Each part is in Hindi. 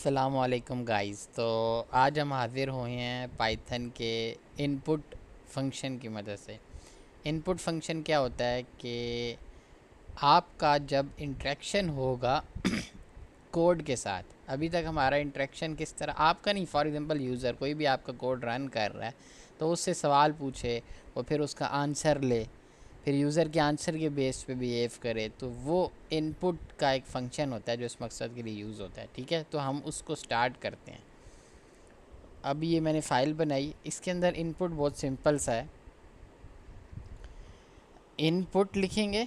अस्सलामुअलैकुम गाइस। तो आज हम हाज़िर हुए हैं पाइथन के इनपुट फंक्शन की मदद से। इनपुट फंक्शन क्या होता है कि आपका जब इंटरेक्शन होगा कोड के साथ, अभी तक हमारा इंटरेक्शन किस तरह, आपका नहीं, फॉर एग्जांपल यूज़र कोई भी आपका कोड रन कर रहा है तो उससे सवाल पूछे और फिर उसका आंसर ले, फिर यूज़र के आंसर के बेस पे बिहेव करे, तो वो इनपुट का एक फ़ंक्शन होता है जो इस मकसद के लिए यूज़ होता है। ठीक है, तो हम उसको स्टार्ट करते हैं। अब ये मैंने फ़ाइल बनाई, इसके अंदर इनपुट बहुत सिंपल सा है। इनपुट लिखेंगे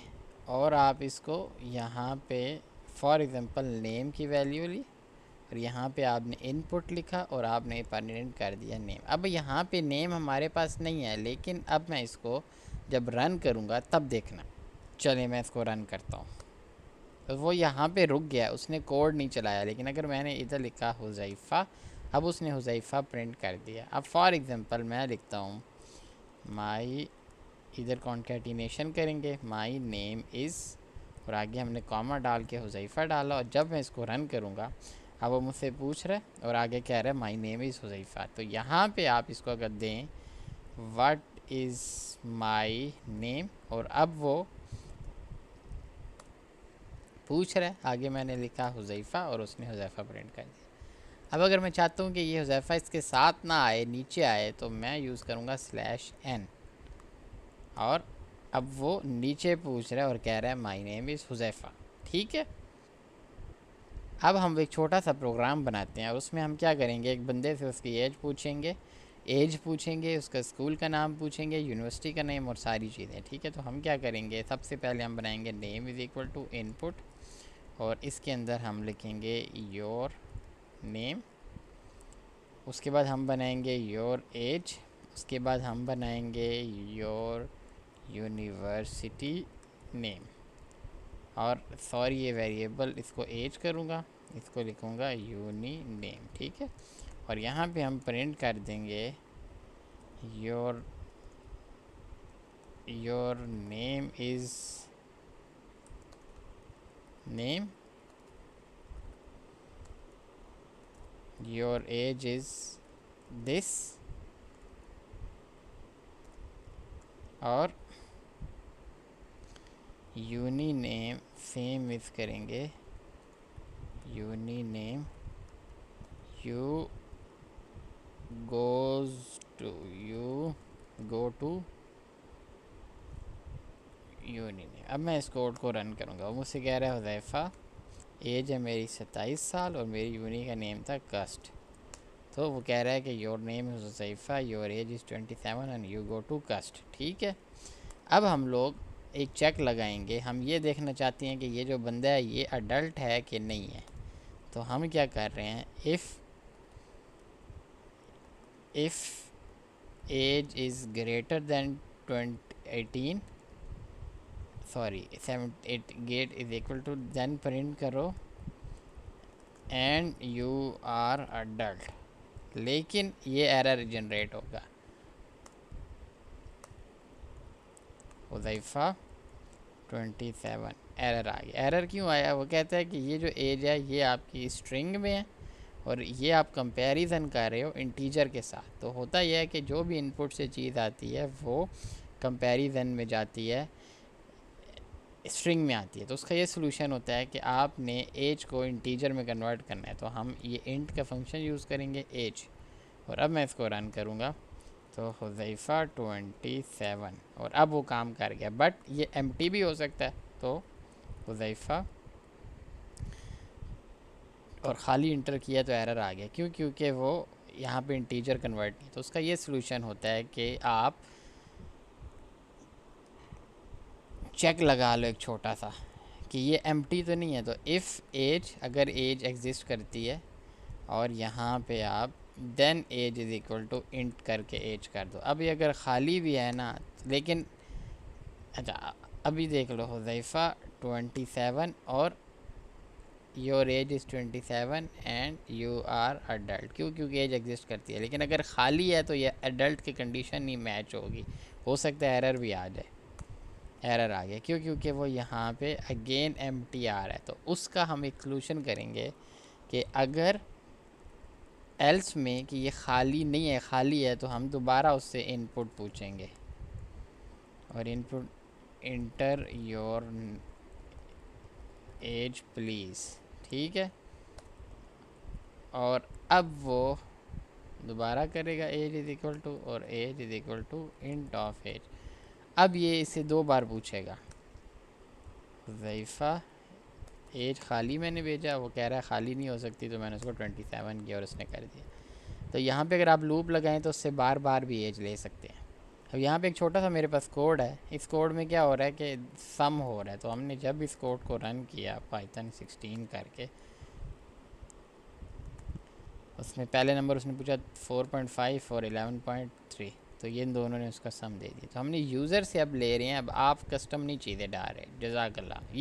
और आप इसको यहाँ पे फॉर एग्ज़ाम्पल नेम की वैल्यू ली और यहाँ पे आपने इनपुट लिखा और आपने परमानेंट कर दिया नेम। अब यहाँ पे नेम हमारे पास नहीं है, लेकिन अब मैं इसको जब रन करूँगा तब देखना। चलिए मैं इसको रन करता हूँ। तो वो यहाँ पे रुक गया, उसने कोड नहीं चलाया, लेकिन अगर मैंने इधर लिखा हुज़ैफ़ा, अब उसने हुज़ैफ़ा प्रिंट कर दिया। अब फॉर एग्ज़ाम्पल मैं लिखता हूँ माई, इधर कॉन्केटिनेशन करेंगे, माई नेम इज़, और आगे हमने कॉमा डाल के हुज़ैफ़ा डाला, और जब मैं इसको रन करूँगा अब वो मुझसे पूछ रहा है और आगे कह रहा है माई नेम इज़ हुज़ैफ़ा। तो यहाँ पे आप इसको अगर दें व्हाट इज़ माई नेम, और अब वो पूछ रहा है, आगे मैंने लिखा हुज़ैफ़ा और उसने हुज़ैफ़ा प्रिंट कर दिया। अब अगर मैं चाहता हूँ कि ये हुज़ैफ़ा इसके साथ ना आए, नीचे आए, तो मैं यूज़ करूँगा /n, और अब वो नीचे पूछ रहा है और कह रहा है माई नेम इज़ हुज़ैफ़ा। ठीक है, अब हम एक छोटा सा प्रोग्राम बनाते हैं और उसमें हम क्या करेंगे, एक बंदे से उसकी एज पूछेंगे, उसका स्कूल का नाम पूछेंगे, यूनिवर्सिटी का नेम और सारी चीज़ें। ठीक है, तो हम क्या करेंगे, सबसे पहले हम बनाएंगे name is equal to input, और इसके अंदर हम लिखेंगे योर नेम, उसके बाद हम बनाएंगे योर एज, उसके बाद हम बनाएंगे योर यूनिवर्सिटी नेम, और सॉरी ये वेरिएबल, इसको एज करूँगा, इसको लिखूँगा यूनी नेम। ठीक है, और यहाँ पे हम प्रिंट कर देंगे your name is name, your age is this, और यूनी नेम सेम इस करेंगे, uni name you goes to, you go to uni name. अब मैं इस कोड को रन करूँगा, वो मुझसे कह रहा है हुज़ैफ़ा, एज है मेरी 27 साल और मेरी यूनी का नेम था कस्ट। तो वो कह रहा है कि your name is Huzaifa, your age is 27 and you go to कस्ट। ठीक है, अब हम लोग एक चेक लगाएंगे, हम ये देखना चाहते हैं कि ये जो बंदा है ये अडल्ट है कि नहीं है। तो हम क्या कर रहे हैं, if age is greater than 18, sorry 7 get is equal to, then print करो एंड यू आर अडल्ट, लेकिन ये एरर जनरेट होगा, हुज़ैफ़ा 27 एरर आ गया। एरर क्यों आया, वो कहता है कि ये जो एज है ये आपकी स्ट्रिंग में है और ये आप कंपैरिजन कर रहे हो इंटीजर के साथ। तो होता यह है कि जो भी इनपुट से चीज़ आती है वो कंपैरिजन में जाती है, स्ट्रिंग में आती है। तो उसका ये सोल्यूशन होता है कि आपने एज को इंटीजर में कन्वर्ट करना है, तो हम ये इंट का फंक्शन यूज़ करेंगे एज, और अब मैं इसको रन करूँगा तो हुज़ैफ़ा 27, और अब वो काम कर गया, बट ये एम्प्टी भी हो सकता है। तो हुज़ैफ़ा और ख़ाली इंटर किया तो एरर आ गया, क्यों, क्योंकि वो यहाँ पे इंटीजर कन्वर्ट नहीं। तो उसका ये सोल्यूशन होता है कि आप चेक लगा लो एक छोटा सा कि ये एम्प्टी तो नहीं है। तो इफ़ एज, अगर एज एग्जिस्ट करती है और यहाँ पे आप then age is equal to int करके एज कर दो। अब ये अगर ख़ाली भी है ना, लेकिन अच्छा अभी देख लो, हुज़ैफ़ा 27 और your age is 27 and you are adult, क्यों, क्योंकि एज एग्जिस्ट करती है। लेकिन अगर ख़ाली है तो ये अडल्ट की कंडीशन नहीं मैच होगी, हो सकता है एरर भी आ जाए। एरर आ गया, क्यों, क्योंकि वो यहाँ पे अगेन एम्प्टी आ रहा है। तो उसका हम एक सोल्यूशन करेंगे कि अगर एल्स में कि ये खाली नहीं है, खाली है, तो हम दोबारा उससे इनपुट पूछेंगे और input enter your age please, ठीक है। और अब वो दोबारा करेगा एज इज़ इक्वल टू और age is equal to int of age. अब ये इसे 2 बार पूछेगा, हुज़ैफ़ा एज खाली मैंने भेजा, वो कह रहा है खाली नहीं हो सकती, तो मैंने उसको 27 किया और उसने कर दिया। तो यहाँ पे अगर आप लूप लगाएं तो उससे बार बार भी एज ले सकते हैं। अब यहाँ पे एक छोटा सा मेरे पास कोड है, इस कोड में क्या हो रहा है कि सम हो रहा है, तो हमने जब इस कोड को रन किया पाइथन 16 करके, उसमें पहले नंबर उसने पूछा 4.5 और 11.3, तो ये इन दोनों ने उसका सम दे दिया। तो हमने यूज़र से अब ले रहे हैं, अब आप कस्टम नहीं चीज़ें डाल रहे। जज़ाकल्लाह।